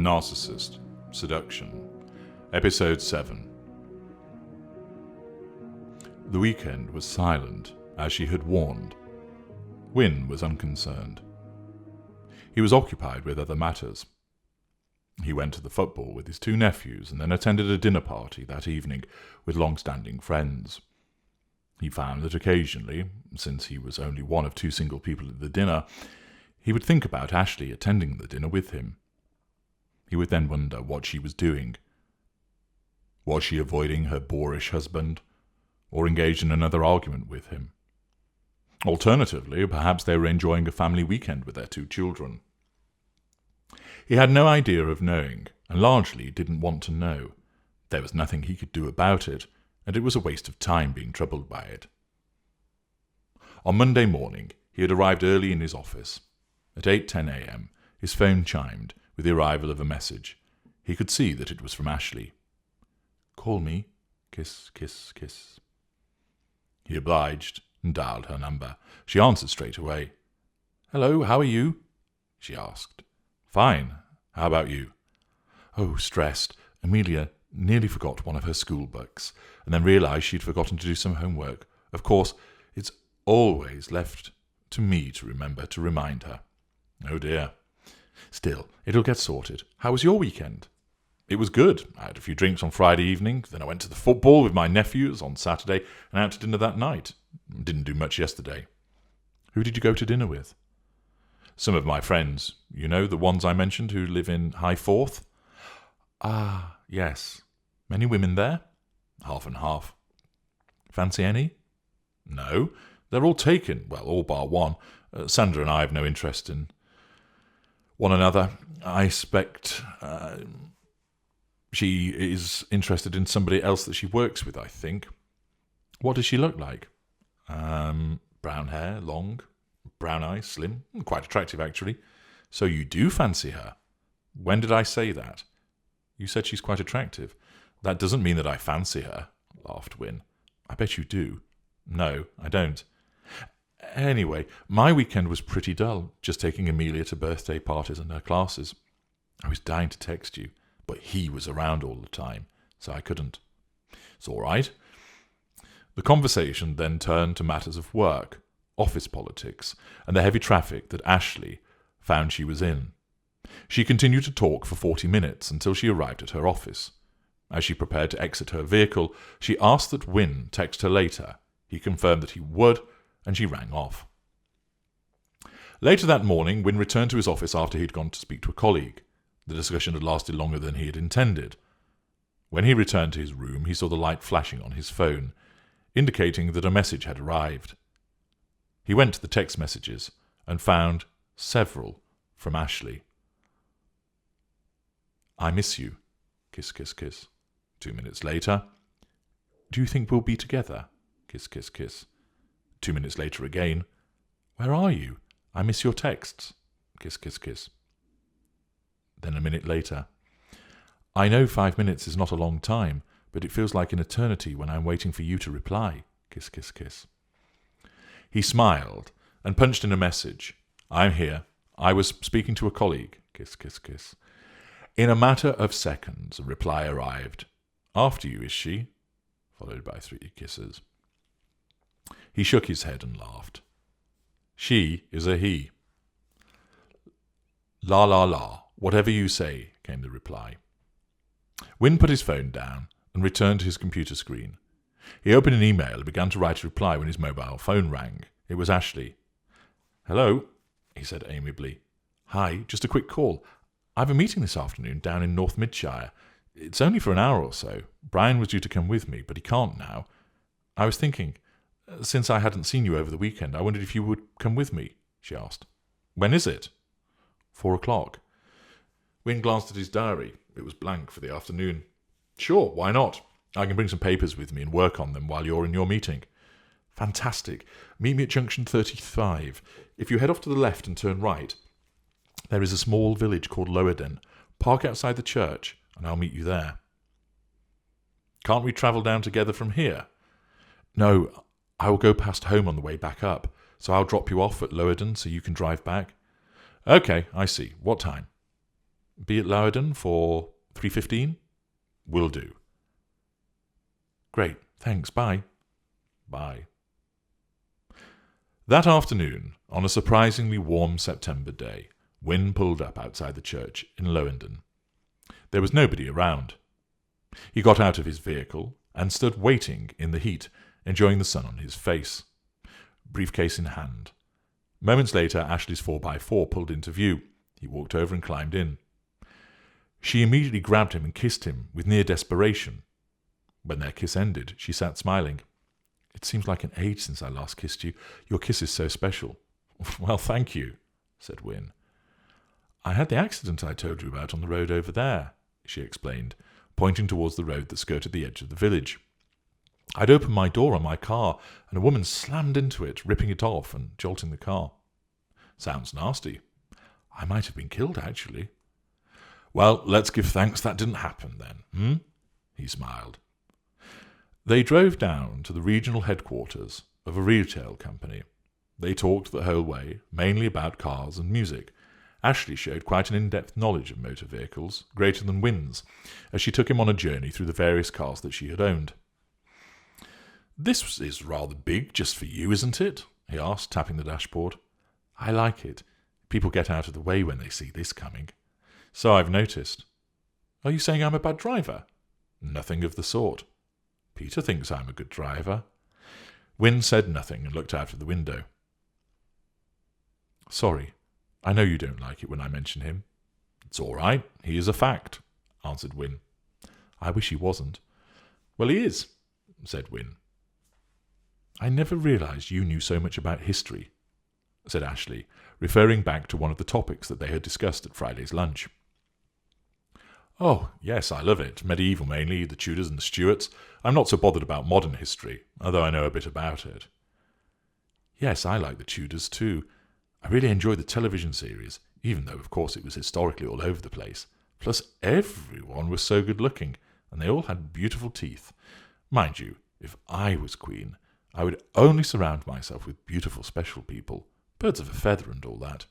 Narcissist, Seduction, Episode 7. The weekend was silent, as she had warned. Wynne was unconcerned. He was occupied with other matters. He went to the football with his two nephews and then attended a dinner party that evening with long-standing friends. He found that occasionally, since he was only one of two single people at the dinner, he would think about Ashley attending the dinner with him. He would then wonder what she was doing. Was she avoiding her boorish husband, or engaged in another argument with him? Alternatively, perhaps they were enjoying a family weekend with their two children. He had no idea of knowing, and largely didn't want to know. There was nothing he could do about it, and it was a waste of time being troubled by it. On Monday morning, he had arrived early in his office. At 8:10 a.m., his phone chimed with the arrival of a message. He could see that it was from Ashley. "Call me. Kiss, kiss, kiss." He obliged and dialed her number. She answered straight away. "Hello, how are you?" she asked. "Fine. How about you?" "Oh, stressed. Amelia nearly forgot one of her school books, and then realized she'd forgotten to do some homework. Of course, it's always left to me to remember to remind her." "Oh dear." "Still, it'll get sorted. How was your weekend?" "It was good. I had a few drinks on Friday evening, then I went to the football with my nephews on Saturday, and out to dinner that night. Didn't do much yesterday." "Who did you go to dinner with?" "Some of my friends. You know, the ones I mentioned who live in High Forth?" "Ah, yes. Many women there?" "Half and half." "Fancy any?" "No. They're all taken. Well, all bar one. Sandra and I have no interest in one another. I expect she is interested in somebody else that she works with, I think." "What does she look like?" Brown hair, long, brown eyes, slim, quite attractive, actually." "So you do fancy her?" "When did I say that?" "You said she's quite attractive." "That doesn't mean that I fancy her," laughed Wynne. "I bet you do." "No, I don't." "Anyway, my weekend was pretty dull, just taking Amelia to birthday parties and her classes. I was dying to text you, but he was around all the time, so I couldn't." "It's all right." The conversation then turned to matters of work, office politics, and the heavy traffic that Ashley found she was in. She continued to talk for 40 minutes until she arrived at her office. As she prepared to exit her vehicle, she asked that Wynne text her later. He confirmed that he would, and she rang off. Later that morning, Wynne returned to his office after he had gone to speak to a colleague. The discussion had lasted longer than he had intended. When he returned to his room, he saw the light flashing on his phone, indicating that a message had arrived. He went to the text messages and found several from Ashley. "I miss you. Kiss, kiss, kiss." 2 minutes later. "Do you think we'll be together? Kiss, kiss, kiss." 2 minutes later again. "Where are you? I miss your texts. Kiss, kiss, kiss." Then a minute later. "I know 5 minutes is not a long time, but it feels like an eternity when I'm waiting for you to reply. Kiss, kiss, kiss." He smiled and punched in a message. "I'm here. I was speaking to a colleague. Kiss, kiss, kiss." In a matter of seconds, a reply arrived. "After you, is she?" followed by 3 kisses. He shook his head and laughed. "She is a he." "La la la, whatever you say," came the reply. Wynne put his phone down and returned to his computer screen. He opened an email and began to write a reply when his mobile phone rang. It was Ashley. "Hello," he said amiably. "Hi, just a quick call. I have a meeting this afternoon down in North Midshire. It's only for an hour or so. Brian was due to come with me, but he can't now. I was thinking, since I hadn't seen you over the weekend, I wondered if you would come with me," she asked. "When is it?" 4 o'clock. Wynne glanced at his diary. It was blank for the afternoon. "Sure, why not? I can bring some papers with me and work on them while you're in your meeting." "Fantastic. Meet me at junction 35. If you head off to the left and turn right, there is a small village called Lowerden. Park outside the church, and I'll meet you there." "Can't we travel down together from here?" "No, I will go past home on the way back up, so I'll drop you off at Lowerden so you can drive back." "Okay, I see. What time?" Be at Loudon for 3:15? Will do. Great, thanks, bye. Bye. That afternoon, on a surprisingly warm September day, Wynne pulled up outside the church in Lowendon. There was nobody around. He got out of his vehicle and stood waiting in the heat, enjoying the sun on his face, briefcase in hand. Moments later, Ashley's 4x4 pulled into view. He walked over and climbed in. She immediately grabbed him and kissed him with near desperation. When their kiss ended, she sat smiling. It seems like an age since I last kissed you. Your kiss is so special. Well, thank you, said Wynne. I had the accident I told you about on the road over there, she explained, pointing towards the road that skirted the edge of the village. I'd opened my door on my car, and a woman slammed into it, ripping it off and jolting the car. Sounds nasty. I might have been killed, actually. Well, let's give thanks that didn't happen, then, He smiled. They drove down to the regional headquarters of a retail company. They talked the whole way, mainly about cars and music. Ashley showed quite an in-depth knowledge of motor vehicles, greater than Wynne's, as she took him on a journey through the various cars that she had owned. This is rather big just for you, isn't it? He asked, tapping the dashboard. I like it. People get out of the way when they see this coming. So I've noticed. Are you saying I'm a bad driver? Nothing of the sort. Peter thinks I'm a good driver. Wynne said nothing and looked out of the window. Sorry, I know you don't like it when I mention him. It's all right. He is a fact, answered Wynne. I wish he wasn't. Well, he is, said Wynne. I never realised you knew so much about history, said Ashley, referring back to one of the topics that they had discussed at Friday's lunch. Oh, yes, I love it. Medieval mainly, the Tudors and the Stuarts. I'm not so bothered about modern history, although I know a bit about it. Yes, I like the Tudors too. I really enjoyed the television series, even though, of course, it was historically all over the place. Plus, everyone was so good-looking, and they all had beautiful teeth. Mind you, if I was queen, I would only surround myself with beautiful special people, birds of a feather and all that.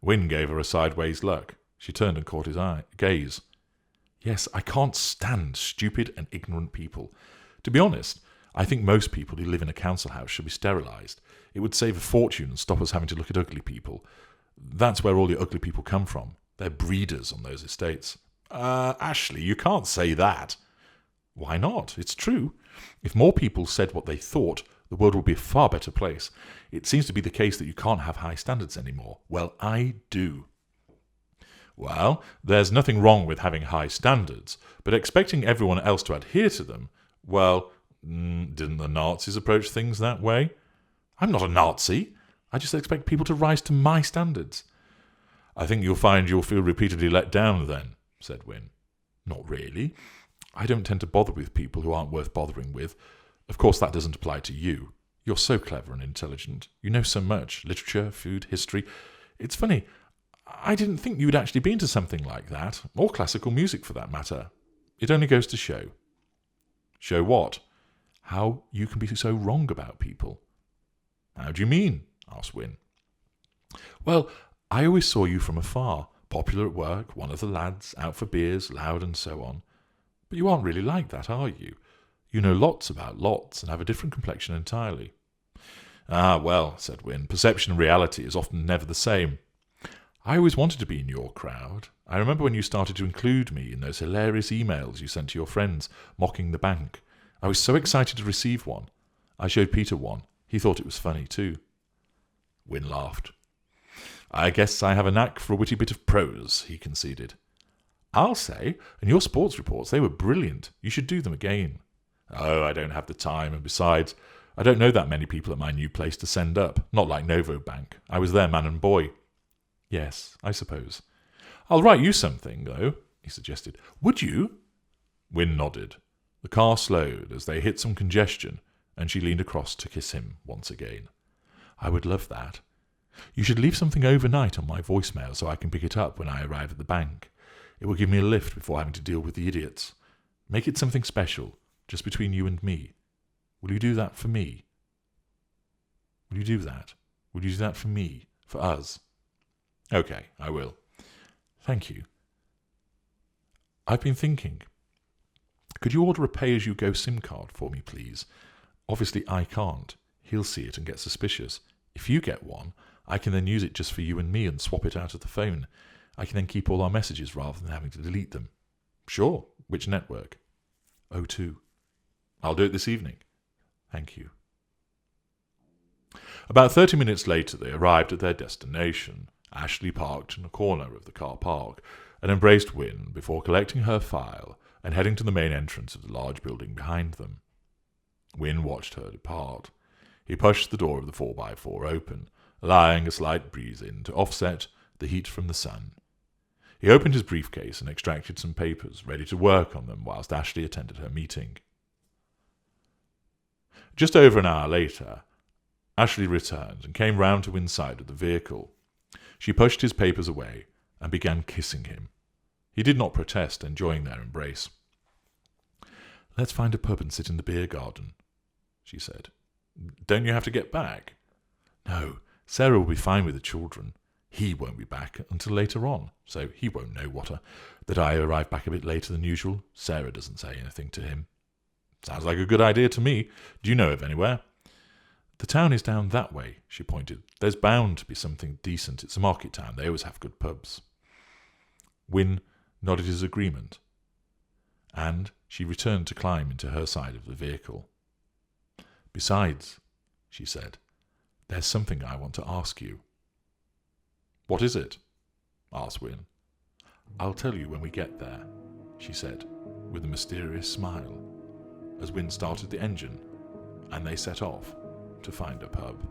Wynne gave her a sideways look. She turned and caught his gaze. Yes, I can't stand stupid and ignorant people. To be honest, I think most people who live in a council house should be sterilised. It would save a fortune and stop us having to look at ugly people. That's where all the ugly people come from. They're breeders on those estates. Ashley, you can't say that. Why not? It's true. If more people said what they thought, the world would be a far better place. It seems to be the case that you can't have high standards anymore. Well, I do. Well, there's nothing wrong with having high standards, but expecting everyone else to adhere to them, well, didn't the Nazis approach things that way? I'm not a Nazi. I just expect people to rise to my standards. I think you'll find you'll feel repeatedly let down then, said Wynne. Not really. I don't tend to bother with people who aren't worth bothering with. Of course, that doesn't apply to you. You're so clever and intelligent. You know so much. Literature, food, history. It's funny. I didn't think you'd actually be into something like that, or classical music for that matter. It only goes to show. Show what? How you can be so wrong about people. How do you mean? Asked Wynne. Well, I always saw you from afar, popular at work, one of the lads, out for beers, loud and so on. But you aren't really like that, are you? You know lots about lots and have a different complexion entirely. Ah, well, said Wynne, perception and reality is often never the same. I always wanted to be in your crowd. I remember when you started to include me in those hilarious emails you sent to your friends, mocking the bank. I was so excited to receive one. I showed Peter one. He thought it was funny too. Wynne laughed. I guess I have a knack for a witty bit of prose, he conceded. I'll say, and your sports reports, they were brilliant. You should do them again. Oh, I don't have the time, and besides, I don't know that many people at my new place to send up, not like Novo Bank. I was there man and boy. Yes, I suppose. I'll write you something, though, he suggested. Would you? Wynne nodded. The car slowed as they hit some congestion, and she leaned across to kiss him once again. I would love that. You should leave something overnight on my voicemail so I can pick it up when I arrive at the bank. It will give me a lift before having to deal with the idiots. Make it something special, just between you and me. Will you do that for me? Will you do that? Will you do that for me? For us? Okay, I will. Thank you. I've been thinking. Could you order a pay-as-you-go SIM card for me, please? Obviously I can't. He'll see it and get suspicious. If you get one, I can then use it just for you and me and swap it out of the phone. I can then keep all our messages rather than having to delete them. Sure. Which network? O2. I'll do it this evening. Thank you. About 30 minutes later, they arrived at their destination. Ashley parked in a corner of the car park and embraced Wynne before collecting her file and heading to the main entrance of the large building behind them. Wynne watched her depart. He pushed the door of the 4x4 open, allowing a slight breeze in to offset the heat from the sun. He opened his briefcase and extracted some papers, ready to work on them whilst Ashley attended her meeting. Just over an hour later, Ashley returned and came round to Wynne's side of the vehicle. She pushed his papers away and began kissing him. He did not protest, enjoying their embrace. "Let's find a pub and sit in the beer garden," she said. "Don't you have to get back?" "No, Sarah will be fine with the children. He won't be back until later on, so he won't know that I arrived back a bit later than usual. Sarah doesn't say anything to him." "Sounds like a good idea to me. Do you know of anywhere?" "The town is down that way," she pointed. "There's bound to be something decent. It's a market town. They always have good pubs." Wynne nodded his agreement, and she returned to climb into her side of the vehicle. "Besides," she said, "there's something I want to ask you." "What is it?" asked Wynne. "I'll tell you when we get there," she said, with a mysterious smile, as Wynne started the engine and they set off to find a pub.